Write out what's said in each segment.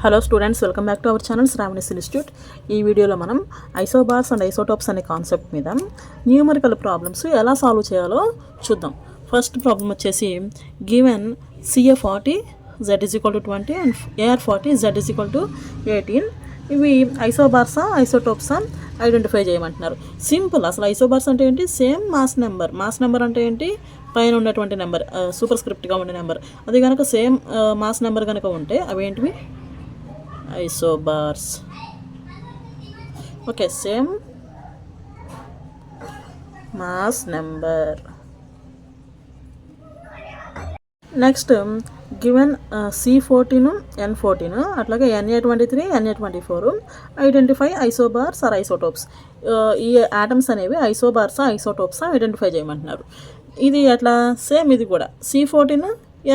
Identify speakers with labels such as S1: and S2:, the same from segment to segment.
S1: Hello students, welcome back to our channel Sravani's institute. ఈ వీడియోలో మనం ఐసోబార్స్ అండ్ ఐసోటోప్స్ అనే కాన్సెప్ట్ మీద న్యూమరికల్ ప్రాబ్లమ్స్ ఎలా సాల్వ్ చేయాలో చూద్దాం. ఫస్ట్ ప్రాబ్లం వచ్చేసి given CA40 Z=20 and AR40 Z=18. ఇవి ఐసోబార్సా ఐసోటోప్సా ఐడెంటిఫై చేయమంటున్నారు. సింపుల్. అసలు ఐసోబార్స్ అంటే ఏంటి? Same mass number. Mass number అంటే ఏంటి? పైన ఉన్నటువంటి నెంబర్, సూపర్ స్క్రిప్ట్గా ఉండే నెంబర్. అది కనుక సేమ్ మాస్ నెంబర్ కనుక ఉంటే అవేంటివి? Isobars. Okay, same mass number. Next given C14 N14 అట్లాగే Na23 Na24 identify isobars or isotopes. ఈ ఆటమ్స్ అనేవి ఐసోబార్సా ఐసోటోప్సా ఐడెంటిఫై చేయమంటున్నారు. ఇది అట్లా సేమ్. ఇది కూడా C14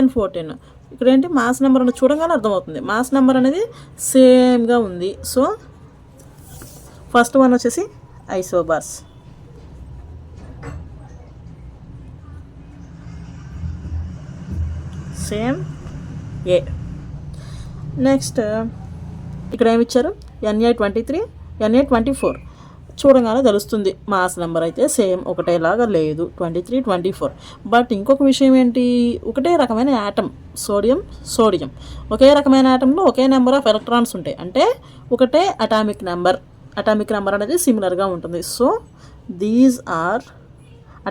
S1: N14 ఇక్కడ ఏంటి? మాస్ నెంబర్ అనేది చూడగానే అర్థమవుతుంది. మాస్ నెంబర్ అనేది సేమ్గా ఉంది. సో ఫస్ట్ వన్ వచ్చేసి ఐసోబార్స్. సేమ్ ఏ. నెక్స్ట్ ఇక్కడ ఏమి ఇచ్చారు? Na23 Na24 చూడగానే తెలుస్తుంది మాస్ నెంబర్ అయితే సేమ్ ఒకటేలాగా లేదు, 23 24. బట్ ఇంకొక విషయం ఏంటి? ఒకటే రకమైన యాటమ్, సోడియం. ఒకే రకమైన యాటంలో ఒకే నెంబర్ ఆఫ్ ఎలక్ట్రాన్స్ ఉంటాయి. అంటే ఒకటే అటామిక్ నెంబర్ అనేది సిమిలర్గా ఉంటుంది. So these are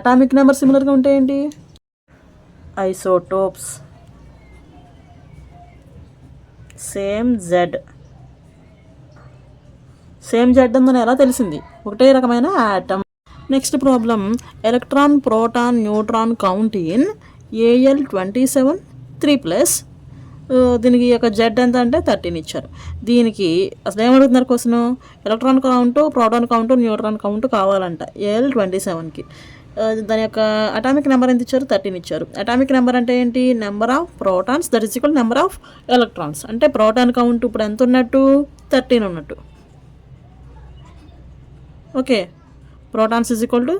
S1: atomic number సిమిలర్గా ఉంటే ఏంటి? ఐసోటోప్స్. సేమ్ జెడ్ ఉందని ఎలా తెలిసింది? ఒకటే రకమైన atom. Next problem electron, proton, neutron count in Al27 3+. దీనికి యొక్క జెడ్ ఎంత అంటే 13 ఇచ్చారు. దీనికి అసలు ఏమడుగుతున్నారు question? Electron count, proton count, neutron count కావాలంట Al27కి. దాని యొక్క అటామిక్ నెంబర్ ఎంత ఇచ్చారు? 13 ఇచ్చారు. అటామిక్ నెంబర్ అంటే ఏంటి? Number of protons that is equal number of electrons. అంటే ప్రోటాన్ కౌంట్ ఇప్పుడు ఎంత ఉన్నట్టు? 13 ఉన్నట్టు. Okay, protons is equal to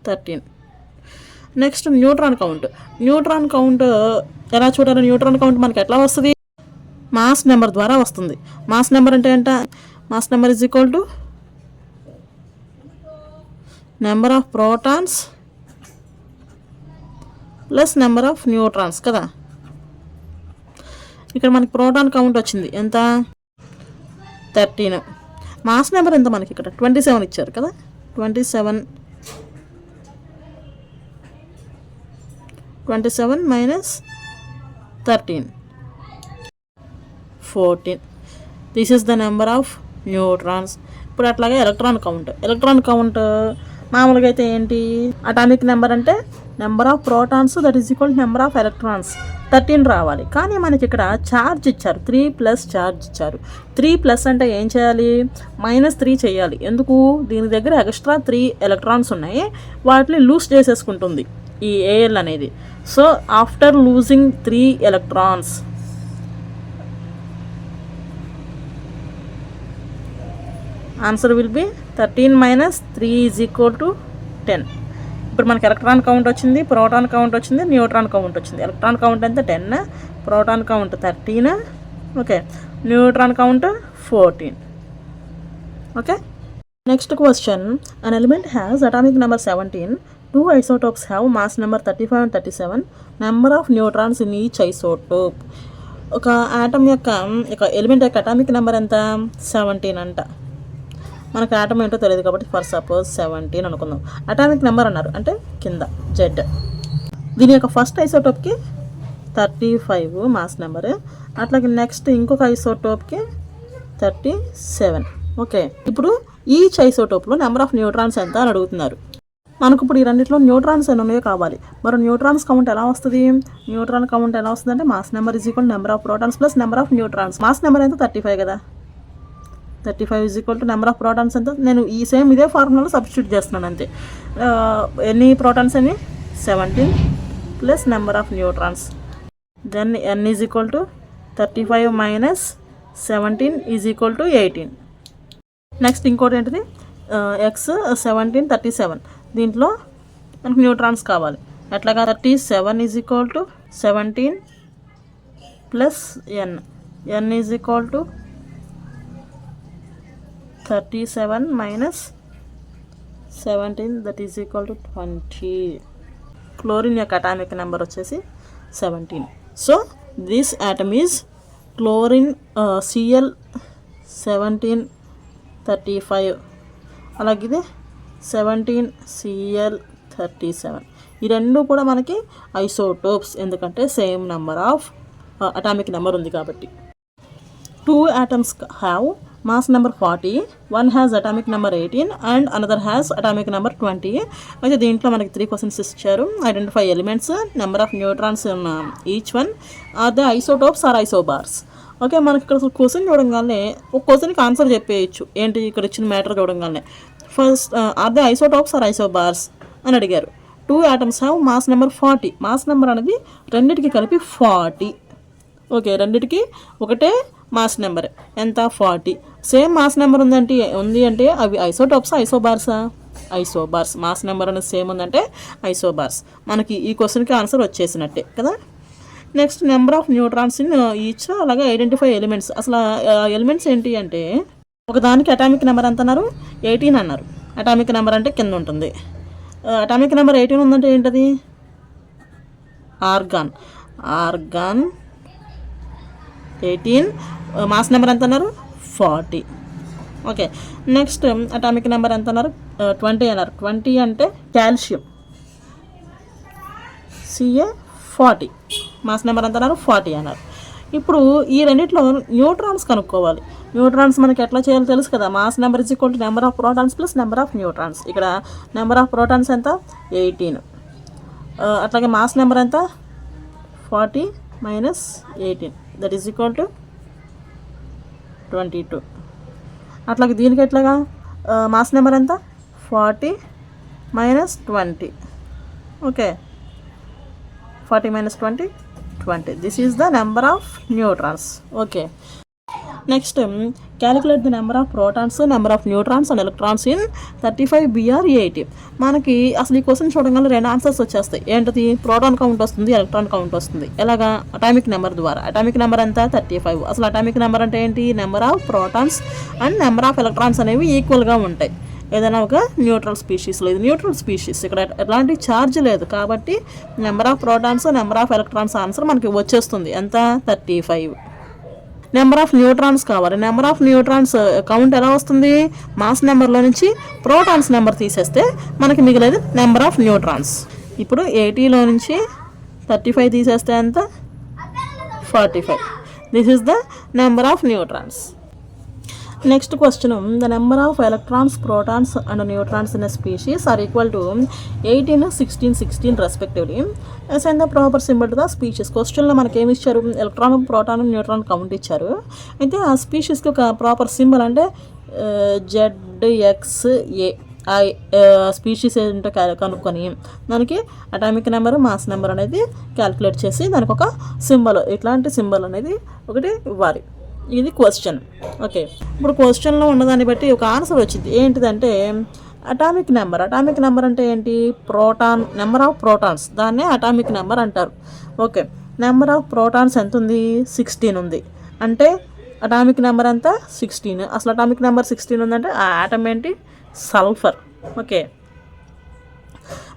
S1: 13. Next neutron count ఎలా చూడాలి? న్యూట్రాన్ కౌంట్ మనకి ఎట్లా వస్తుంది? మాస్ నెంబర్ ద్వారా వస్తుంది. మాస్ నెంబర్ అంటే ఏంట? Mass number is equal to number of protons plus number of neutrons కదా. ఇక్కడ మనకి ప్రోటాన్ కౌంట్ వచ్చింది ఎంత? 13. మాస్ నెంబర్ ఎంత మనకి? ఇక్కడ 27 ఇచ్చారు కదా. 27 minus 13 14. This is the number of neutrons. ఇప్పుడు అట్లాగే ఎలక్ట్రాన్ కౌంట్ మామూలుగా అయితే ఏంటి? అటామిక్ నెంబర్ అంటే number of protons that is equal number of electrons 13 రావాలి. కానీ మనకి ఇక్కడ ఛార్జ్ ఇచ్చారు, 3+ ఛార్జ్ ఇచ్చారు. 3+ అంటే ఏం చేయాలి? -3 చేయాలి. ఎందుకు? దీని దగ్గర ఎక్స్ట్రా 3 ఎలక్ట్రాన్స్ ఉన్నాయి, వాటిని లూజ్ చేసేసుకుంటుంది ఈ Al అనేది. So after losing 3 electrons answer will be 13 - 3 = 10. ఇప్పుడు మనకి ఎలక్ట్రాన్ కౌంట్ వచ్చింది, ప్రోటాన్ కౌంట్ వచ్చింది, న్యూట్రాన్ కౌంట్ వచ్చింది. ఎలక్ట్రాన్ కౌంట్ ఎంత? 10, proton count 13, okay, neutron count 14. Okay. Next question, an element has atomic number 17. Two isotopes have mass number 35 and 37. Number of neutrons in each isotope. ఒక atom యొక్క element యొక్క atomic number ఎంత? 17 అంట. మనకు atom ఏంటో తెలియదు కాబట్టి ఫర్ సపోజ్ 17 అనుకుందాం. అటామిక్ నెంబర్ అన్నారు అంటే కింద జెడ్. దీని యొక్క ఫస్ట్ ఐసోటోప్కి 35 మాస్ నెంబర్. అట్లాగే నెక్స్ట్ ఇంకొక ఐసోటోప్కి 37. ఓకే, ఇప్పుడు ఈచ్ ఐసోటోప్లో నెంబర్ ఆఫ్ న్యూట్రాన్స్ ఎంత అని అడుగుతున్నారు. మనకు ఇప్పుడు ఈ రెండింటిలో న్యూట్రాన్స్ ఎన్ని ఉన్నాయో కావాలి. మరి న్యూట్రాన్స్ కౌంట్ ఎలా వస్తుంది? న్యూట్రాన్ కౌంట్ ఎలా వస్తుంది అంటే mass number is equal number of protons plus number of neutrons. Mass number ఎంత? 35 కదా. 35 is equal to number of protons ఎంత? నేను ఇదే ఫార్ములాలో సబ్స్టిట్యూట్ చేస్తున్నాను అంతే. ఎన్ని ప్రోటాన్స్ అని? 17 plus number of neutrons. Then n is equal to 35 minus 17 is equal to 18. Next ఇంకోటి ఏంటిది? x 17 37. దీంట్లో మనకు న్యూట్రాన్స్ కావాలి. ఎట్లాగా? 37 is equal to 17 plus n is equal to 37 minus 17 that is equal to 20. Chlorine యొక్క atomic number వచ్చేసి 17. So this atom is chlorine Cl 1735. అలాగే 17 Cl 37. ఈ రెండు కూడా మనకి ఐసోటోప్స్, ఎందుకంటే same number of atomic number ఉంది కాబట్టి. 2 atoms have mass number 40, one has atomic number 18 and another has atomic number 20. అయితే దీంట్లో మనకి 3 క్వశ్చన్స్ ఇచ్చారు. Identify elements, number of neutrons in each one, are the isotopes or isobars. Okay, మనకి ఇక్కడ question చూడంగానే ఒక క్వశ్చన్కి ఆన్సర్ చెప్పేయచ్చు. ఏంటి ఇక్కడ ఇచ్చిన మ్యాటర్ చూడంగానే first are the isotopes or isobars అని అడిగారు. 2 atoms have mass number 40. Mass number అనేది రెండింటికి కలిపి 40. ఓకే, రెండింటికి ఒకటే మాస్ నెంబర్ ఎంత 40. సేమ్ మాస్ నెంబర్ ఉంది అంటే అవి ఐసోటోప్సా ఐసోబార్సా? ఐసోబార్స్. మాస్ నెంబర్ అనేది సేమ్ ఉందంటే ఐసోబార్స్. మనకి ఈ క్వశ్చన్కి ఆన్సర్ వచ్చేసినట్టే కదా. Next number of neutrons in each, అలాగే ఐడెంటిఫై ఎలిమెంట్స్. అసలు ఎలిమెంట్స్ ఏంటి అంటే ఒకదానికి అటామిక్ నెంబర్ ఎంత అన్నారు? 18 అన్నారు. అటామిక్ నెంబర్ అంటే కింద ఉంటుంది. అటామిక్ నెంబర్ 18 ఉందంటే ఏంటది? ఆర్గాన్. 18. మాస్ నెంబర్ ఎంత అన్నారు? 40. ఓకే, నెక్స్ట్ అటామిక్ నెంబర్ ఎంత అన్నారు? 20 అన్నారు. 20 అంటే కాల్షియం, Ca 40. మాస్ నెంబర్ ఎంత అన్నారు? 40 అన్నారు. ఇప్పుడు ఈ రెండిట్లో న్యూట్రాన్స్ కనుక్కోవాలి. న్యూట్రాన్స్ మనకి ఎట్లా చేయాలో తెలుసు కదా. Mass number is equal to number of protons plus number of neutrons. ఇక్కడ నెంబర్ ఆఫ్ ప్రోటాన్స్ ఎంత? 18. అట్లాగే మాస్ నెంబర్ ఎంత? 40 minus 18 that is equal to 22. అట్లాగే దీనికి ఎట్లాగా మాస్ నెంబర్ ఎంత? 40 minus 20. Okay, 40 minus 20 20. This is the number of neutrons. Okay, next calculate the number of protons, number of neutrons and electrons in 35 Br 80. మనకి అసలు ఈ question చూడగానే 2 answers వచ్చేస్తాయి. ఏంటది? ప్రోటాన్ కౌంట్ వస్తుంది, ఎలక్ట్రాన్ కౌంట్ వస్తుంది. ఎలాగా? అటామిక్ నెంబర్ ద్వారా. అటామిక్ నెంబర్ ఎంత? 35. అసలు అటామిక్ నెంబర్ అంటే ఏంటి? Number of protons and number of electrons అనేవి ఈక్వల్గా ఉంటాయి ఏదైనా ఒక న్యూట్రల్ స్పీషీస్లో. ఇది న్యూట్రల్ స్పీషీస్, ఇక్కడ ఎలాంటి ఛార్జ్ లేదు కాబట్టి number of protons number of electrons answer మనకి వచ్చేస్తుంది. ఎంత? 35. నెంబర్ ఆఫ్ న్యూట్రాన్స్ కావాలి. నెంబర్ ఆఫ్ న్యూట్రాన్స్ కౌంట్ ఎలా వస్తుంది? మాస్ నెంబర్లో నుంచి ప్రోటాన్స్ నెంబర్ తీసేస్తే మనకి మిగిలేదు నెంబర్ ఆఫ్ న్యూట్రాన్స్. ఇప్పుడు 80లో నుంచి 35 తీసేస్తే ఎంత? 45. This is the number of neutrons. Next question, the number of electrons, protons and neutrons in a species are equal to 18, 16, 16 respectively. Assign the proper symbol to the species. క్వశ్చన్లో మనకి ఏమి ఇచ్చారు? Electron, proton, neutron count ఇచ్చారు. అయితే ఆ స్పీషీస్కి ఒక proper symbol అంటే ZXA. Species ఏంటో కనుక్కొని దానికి అటామిక్ నెంబర్, మాస్ నెంబర్ అనేది క్యాలిక్యులేట్ చేసి దానికి ఒక సింబల్, ఇట్లాంటి సింబల్ అనేది ఒకటి ఇవ్వాలి. ఇది క్వశ్చన్. ఓకే, ఇప్పుడు క్వశ్చన్లో ఉన్నదాన్ని బట్టి ఒక ఆన్సర్ వచ్చింది. ఏంటిదంటే అటామిక్ నెంబర్. అటామిక్ నెంబర్ అంటే ఏంటి? ప్రోటాన్, నెంబర్ ఆఫ్ ప్రోటాన్స్, దాన్నే అటామిక్ నెంబర్ అంటారు. ఓకే, నెంబర్ ఆఫ్ ప్రోటాన్స్ ఎంత ఉంది? 16 ఉంది. అంటే అటామిక్ నెంబర్ ఎంత? 16. అసలు అటామిక్ నెంబర్ 16 ఉందంటే ఆ ఆటమ్ ఏంటి? సల్ఫర్. ఓకే,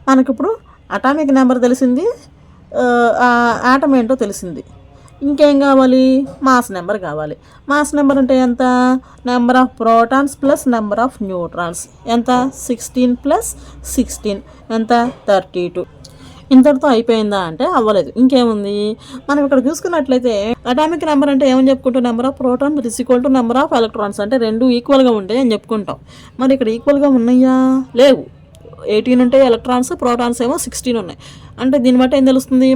S1: మనకిప్పుడు అటామిక్ నెంబర్ తెలిసింది, ఆటమ్ ఏంటో తెలిసింది. ఇంకేం కావాలి? మాస్ నెంబర్ కావాలి. మాస్ నెంబర్ అంటే ఎంత? Number of protons plus number of neutrons ఎంత? 16 ప్లస్ 16 ఎంత? 32. ఇంతటితో అయిపోయిందా అంటే అవ్వలేదు, ఇంకేముంది. మనం ఇక్కడ చూసుకున్నట్లయితే అటామిక్ నెంబర్ అంటే ఏమని చెప్పుకుంటాం? Number of proton is equal to number of electrons. అంటే రెండు ఈక్వల్గా ఉంటాయి అని చెప్పుకుంటాం. మరి ఇక్కడ ఈక్వల్గా ఉన్నాయా? లేవు. 18 ఉంటే ఎలక్ట్రాన్స్, ప్రోటాన్స్ ఏమో 16 ఉన్నాయి. అంటే దీన్ని బట్టి ఏం తెలుస్తుంది?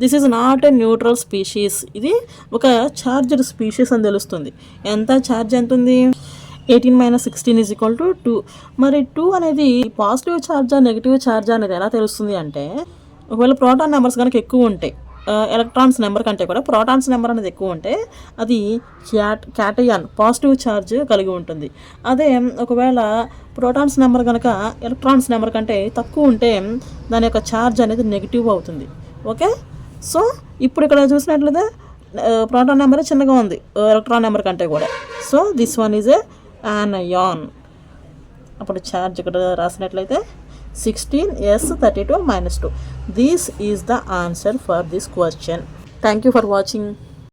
S1: This is not a neutral species. ఇది ఒక ఛార్జ్డ్ స్పీషీస్ అని తెలుస్తుంది. ఎంత ఛార్జ్ ఎంత ఉంది? 18 - 16 ఈజ్ ఈక్వల్ టు 2. మరి 2 అనేది పాజిటివ్ ఛార్జా నెగిటివ్ ఛార్జా అనేది ఎలా తెలుస్తుంది అంటే ఒకవేళ ప్రోటాన్ నెంబర్స్ కనుక ఎక్కువ ఉంటాయి, ఎలక్ట్రాన్స్ నెంబర్ కంటే కూడా ప్రోటాన్స్ నెంబర్ అనేది ఎక్కువ ఉంటే అది క్యాటయాన్, పాజిటివ్ ఛార్జ్ కలిగి ఉంటుంది. అదే ఒకవేళ ప్రోటాన్స్ నెంబర్ కనుక ఎలక్ట్రాన్స్ నెంబర్ కంటే తక్కువ ఉంటే దాని యొక్క ఛార్జ్ అనేది నెగిటివ్ అవుతుంది. ఓకే, సో ఇప్పుడు ఇక్కడ చూసినట్లయితే ప్రోటాన్ నెంబర్ చిన్నగా ఉంది ఎలక్ట్రాన్ నెంబర్ కంటే కూడా. So this one is a anion. అప్పుడు ఛార్జ్ ఇక్కడ రాసినట్లయితే 16s32 - 2. This is the answer for this question. Thank you for watching.